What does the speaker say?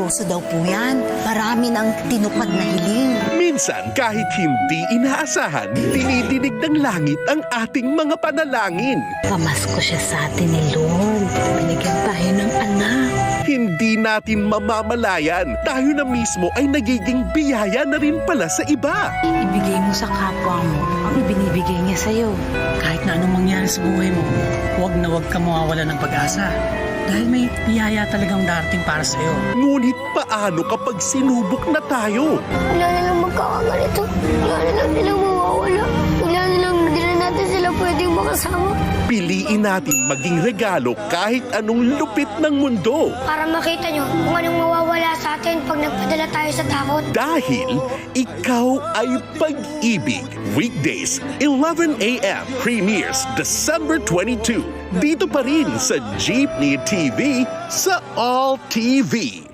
seryoso daw po yan. Marami ng tinupad na hiling. Minsan, kahit hindi inaasahan, dinidinig ng langit ang ating mga panalangin. Pamasko siya sa atin ni Lord. Binigyan tayo ng anak. Hindi natin mamamalayan, tayo na mismo ay nagiging biyaya na rin pala sa iba. Ibigay mo sa kapwa mo ang ibinibigay niya sa'yo. Kahit na anong mangyari sa buhay mo, huwag na huwag ka mawawala ng pag-asa. Dahil may biyaya talagang darating para sa'yo. Ngunit paano kapag sinubok na tayo? Wala na lang magkakaganito. Wala na lang nilang mawawala. Wala na lang hindi na natin sila pwedeng makasama. Piliin natin maging regalo kahit anong lupit ng mundo. Para makita nyo kung anong mawawala sa atin pag nagpadala tayo sa takot. Dahil ikaw ay pag-ibig. Weekdays, 11 a.m. Premieres December 22. Dito pa rin sa Jeepney TV sa All TV.